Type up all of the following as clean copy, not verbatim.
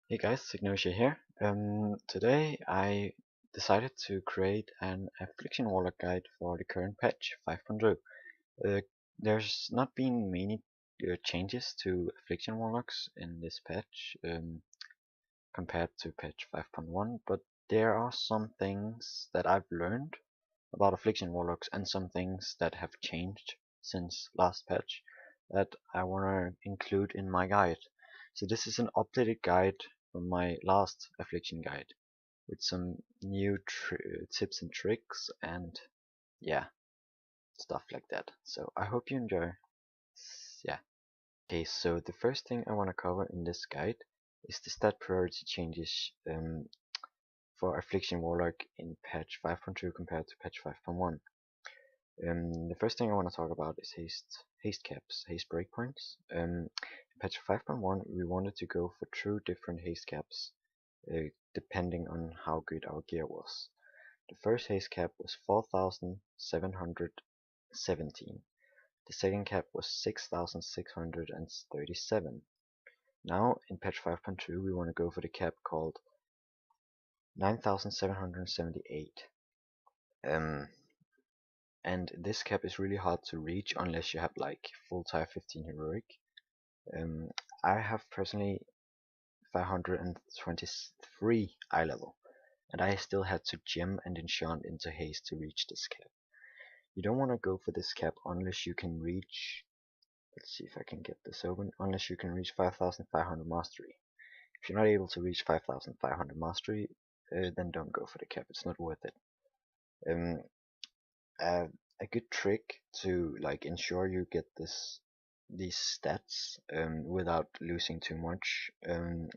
Hey guys, Signosia here. Today I decided to create an Affliction Warlock guide for the current patch 5.0. Uh, there's not been many changes to Affliction Warlocks in this patch compared to patch 5.1, but there are some things that I've learned about Affliction Warlocks and some things that have changed since last patch that I want to include in my guide. So this is an updated guide from my last Affliction guide with some new tips and tricks and yeah, stuff like that. So I hope you enjoy. Yeah. Okay, so the first thing I want to cover in this guide is the stat priority changes for Affliction Warlock in patch 5.2 compared to patch 5.1. The first thing I want to talk about is haste caps, haste breakpoints. In patch 5.1 we wanted to go for two different haste caps depending on how good our gear was. The first haste cap was 4,717. The second cap was 6,637. Now in patch 5.2 we want to go for the cap called 9,778. And this cap is really hard to reach unless you have like full tier 15 heroic. I have personally 523 eye level, and I still had to gem and enchant into haste to reach this cap. You don't want to go for this cap unless you can reach, let's see if I can get this open, unless you can reach 5,500 mastery. If you're not able to reach 5,500 mastery, then don't go for the cap, it's not worth it. Um, uh, a good trick to like ensure you get these stats without losing too much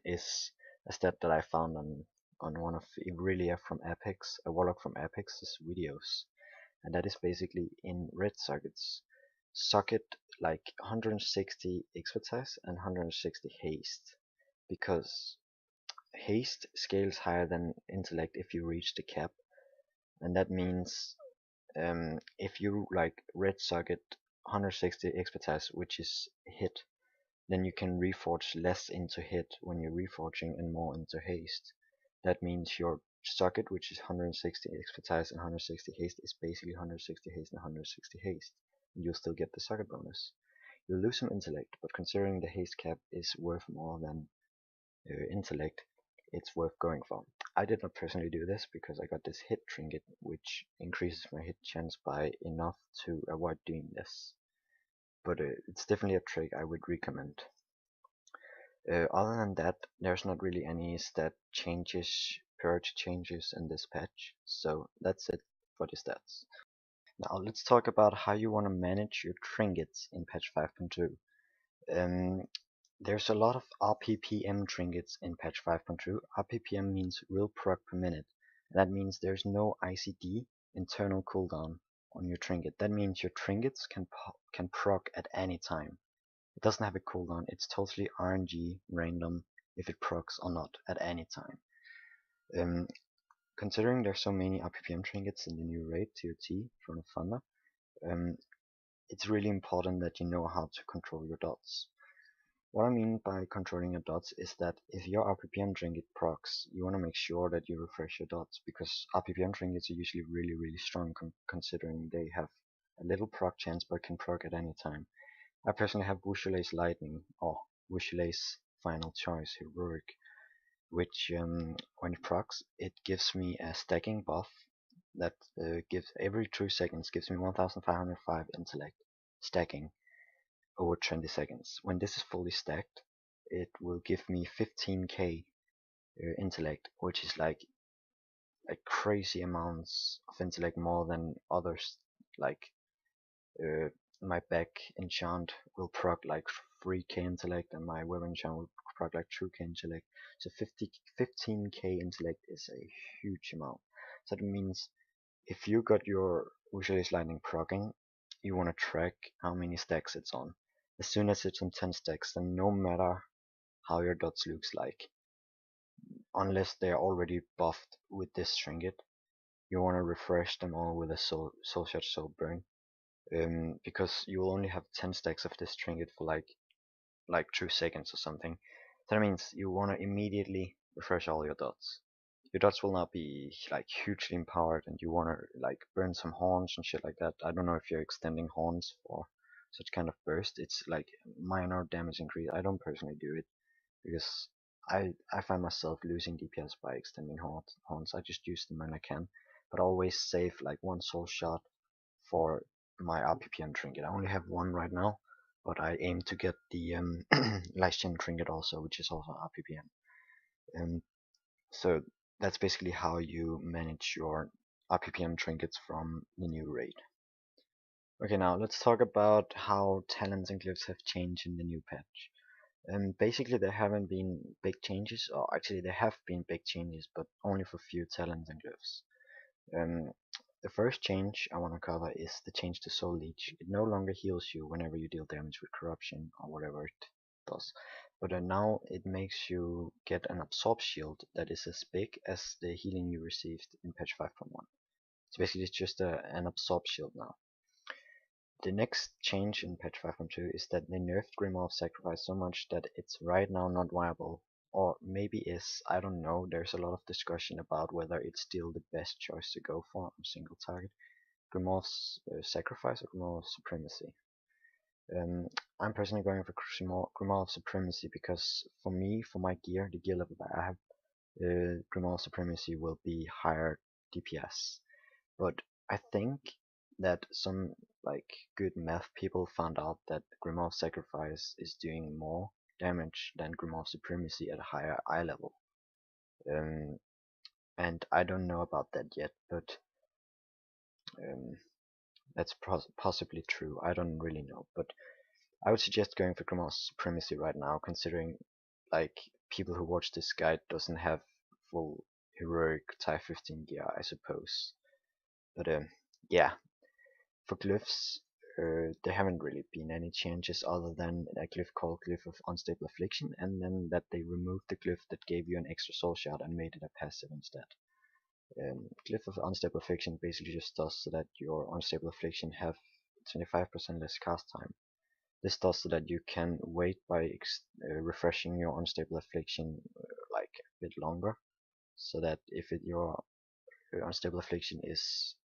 is a stat that I found on one of Irelia from Apex, a Warlock from Apex's videos, and that is basically in red sockets. Socket like 160 expertise and 160 haste, because haste scales higher than intellect if you reach the cap, and that means if you like red socket 160 expertise, which is hit, then you can reforge less into hit when you're reforging and more into haste. That means your socket, which is 160 expertise and 160 haste, is basically 160 haste and 160 haste. And you'll still get the socket bonus. You'll lose some intellect, but considering the haste cap is worth more than intellect, it's worth going for. I did not personally do this because I got this hit trinket, which increases my hit chance by enough to avoid doing this. But it's definitely a trick I would recommend. Other than that, there's not really any stat changes, purge changes in this patch, so that's it for the stats. Now let's talk about how you want to manage your trinkets in patch 5.2. Um, there's a lot of RPPM trinkets in patch 5.2. RPPM means real proc per minute. And that means there's no ICD, internal cooldown, on your trinket. That means your trinkets can proc at any time. It doesn't have a cooldown. It's totally RNG, random, if it procs or not at any time. Considering there's so many RPPM trinkets in the new raid, TOT, Throne of Thunder, it's really important that you know how to control your dots. What I mean by controlling your dots is that if your RPPM trinket procs, you want to make sure that you refresh your dots, because RPPM trinkets are usually really strong considering they have a little proc chance but can proc at any time. I personally have Wushulace Lightning, or Wushulace Final Choice Heroic, which when it procs, it gives me a stacking buff that gives every 2 seconds gives me 1505 intellect stacking over 20 seconds. When this is fully stacked, it will give me 15k intellect, which is like crazy amounts of intellect, more than others. Like uh, my back enchant will proc like 3k intellect, and my weapon enchant will proc like 2k intellect. So 15k intellect is a huge amount. So that means if you got your Usually Lightning proccing, you want to track how many stacks it's on. As soon as it's on 10 stacks, then no matter how your dots looks like, unless they're already buffed with this trinket, you want to refresh them all with a soul shot soul burn, because you will only have 10 stacks of this trinket for like 2 seconds or something. So that means you want to immediately refresh all your dots. Your dots will not be like hugely empowered, and you want to like burn some horns and shit like that. I don't know if you're extending horns for such kind of burst. It's like minor damage increase. I don't personally do it because I find myself losing DPS by extending horns. I just use them when I can, but I always save like one soul shot for my RPPM trinket. I only have one right now, but I aim to get the last gen trinket also, which is also RPPM. So that's basically how you manage your RPPM trinkets from the new raid. Okay, now let's talk about how talents and glyphs have changed in the new patch. Basically there haven't been big changes, or actually there have been big changes, but only for few talents and glyphs. Um, the first change I want to cover is the change to Soul Leech. It no longer heals you whenever you deal damage with corruption or whatever it does, but now it makes you get an absorb shield that is as big as the healing you received in patch 5.1. So basically it's just an absorb shield now. The next change in patch 5.2 is that they nerfed Grimoire of Sacrifice so much that it's right now not viable, or maybe is, I don't know. There's a lot of discussion about whether it's still the best choice to go for on single target. Grimoire of Sacrifice or Grimoire of Supremacy. I'm personally going for Grimoire of Supremacy because for me, for my gear, the gear level that I have, Grimoire of Supremacy will be higher DPS. But I think that some like good math people found out that Grimoire of Sacrifice is doing more damage than Grimoire of Supremacy at a higher eye level. Um, and I don't know about that yet, but um, that's possibly true. I don't really know, but I would suggest going for Grimoire of Supremacy right now, considering like people who watch this guide doesn't have full heroic type 15 gear, I suppose. But yeah, for glyphs, there haven't really been any changes other than a glyph called Glyph of Unstable Affliction, and then that they removed the glyph that gave you an extra soul shard and made it a passive instead. Glyph of Unstable Affliction basically just does so that your Unstable Affliction have 25% less cast time. This does so that you can wait by refreshing your Unstable Affliction like a bit longer, so that if your Unstable Affliction is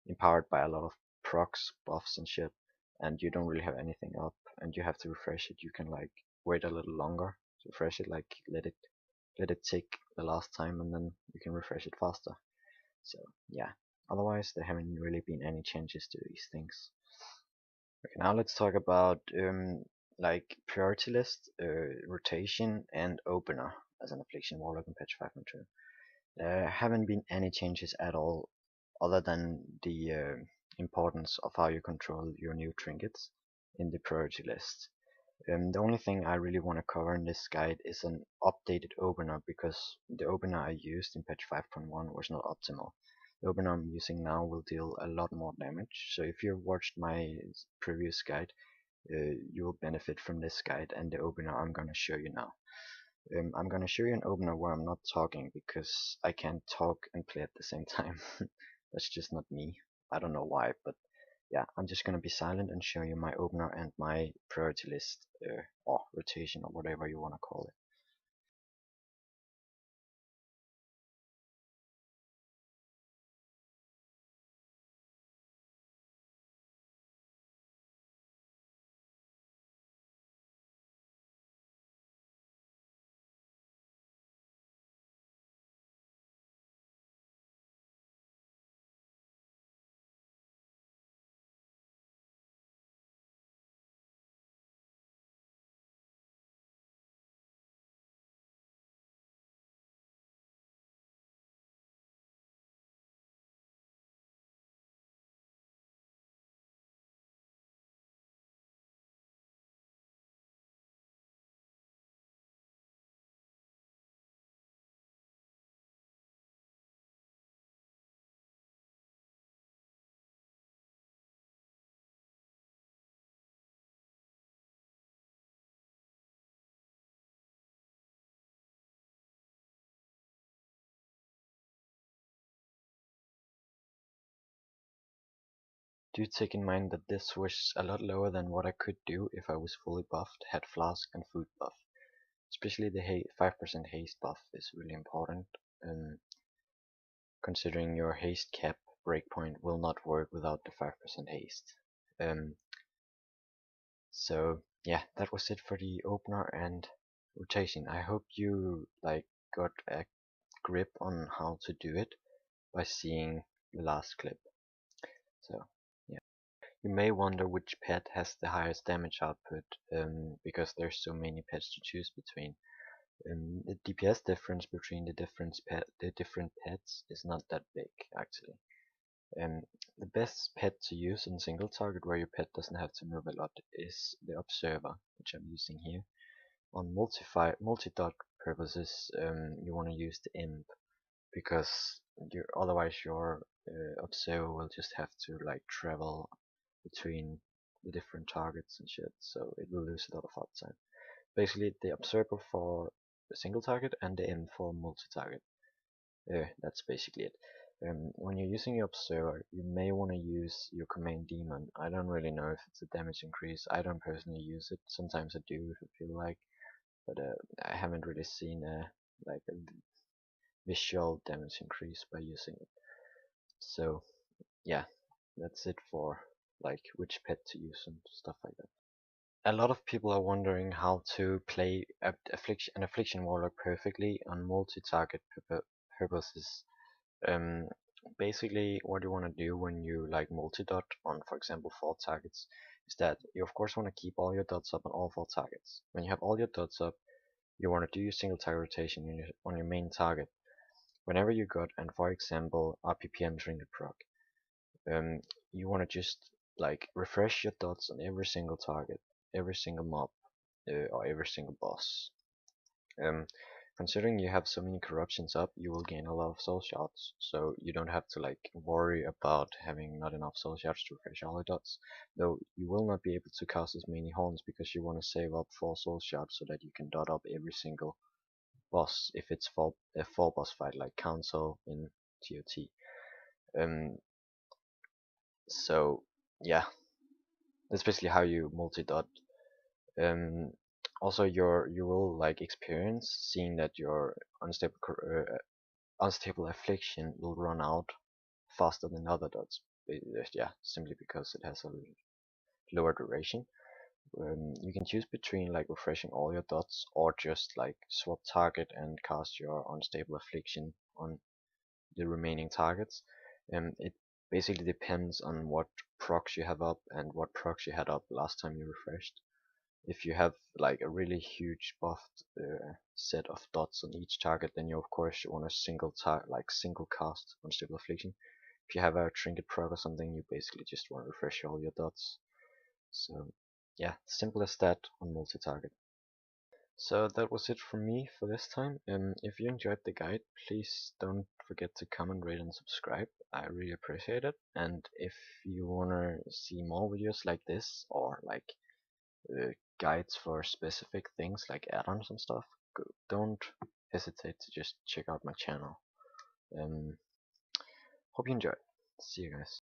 empowered by a lot of procs, buffs and shit, and you don't really have anything up and you have to refresh it, you can like wait a little longer to refresh it, like let it take the last time and then you can refresh it faster. So yeah, otherwise there haven't really been any changes to these things. Okay, now let's talk about like priority list, rotation and opener as an Affliction Warlock in patch 5.2. There haven't been any changes at all other than the importance of how you control your new trinkets in the priority list. The only thing I really want to cover in this guide is an updated opener, because the opener I used in patch 5.1 was not optimal. The opener I'm using now will deal a lot more damage, so if you've watched my previous guide, you will benefit from this guide and the opener I'm gonna show you now. I'm gonna show you an opener where I'm not talking because I can't talk and play at the same time. That's just not me. I don't know why, but yeah, I'm just gonna be silent and show you my opener and my priority list, or rotation, or whatever you wanna call it. Do take in mind that this was a lot lower than what I could do if I was fully buffed, had flask and food buff. especially the 5% haste buff is really important. Um, Considering your haste cap breakpoint will not work without the 5% haste. So yeah, that was it for the opener and rotation. I hope you got a grip on how to do it by seeing the last clip. So yeah, you may wonder which pet has the highest damage output, because there's so many pets to choose between. The DPS difference between the different pets is not that big actually. The best pet to use on single target where your pet doesn't have to move a lot is the Observer, which I'm using here. On multi-dot purposes, you want to use the Imp, because otherwise your Observer will just have to travel between the different targets and shit, so it will lose a lot of hard time. Basically, the Observer for a single target and the Imp for multi-target. That's basically it. When you're using your Observer, you may want to use your Command Demon. I don't really know if it's a damage increase. I don't personally use it. Sometimes I do if I feel like, but I haven't really seen a visual damage increase by using it. So yeah, that's it for which pet to use and stuff like that. A lot of people are wondering how to play an Affliction Warlock perfectly on multi-target purposes. Um, Basically, what you want to do when you multi-dot on, for example, 4 targets, is that you of course want to keep all your dots up on all 4 targets. When you have all your dots up, you want to do your single target rotation on your main target. Whenever you got, and for example, RPPM Trinket proc, you want to just refresh your dots on every single target, every single mob, or every single boss. Considering you have so many corruptions up, you will gain a lot of soul shards, so you don't have to worry about having not enough soul shards to refresh all your dots. Though you will not be able to cast as many horns because you want to save up 4 soul shards so that you can dot up every single boss if it's a 4 boss fight like Council in TOT. So yeah, that's basically how you multi-dot. Also, you will experience seeing that your unstable affliction will run out faster than other dots. Yeah, simply because it has a lower duration. You can choose between refreshing all your dots or just swap target and cast your unstable affliction on the remaining targets. It basically depends on what procs you have up and what procs you had up last time you refreshed. If you have a really huge buffed set of dots on each target, then you of course want a single cast unstable affliction. If you have a trinket proc or something, you basically just want to refresh all your dots. So yeah, simple as that on multi-target. So that was it from me for this time. If you enjoyed the guide, please don't forget to comment, rate, and subscribe. I really appreciate it. And if you wanna see more videos like this, or guides for specific things like add-ons and stuff, don't hesitate to just check out my channel. Hope you enjoy. See you guys.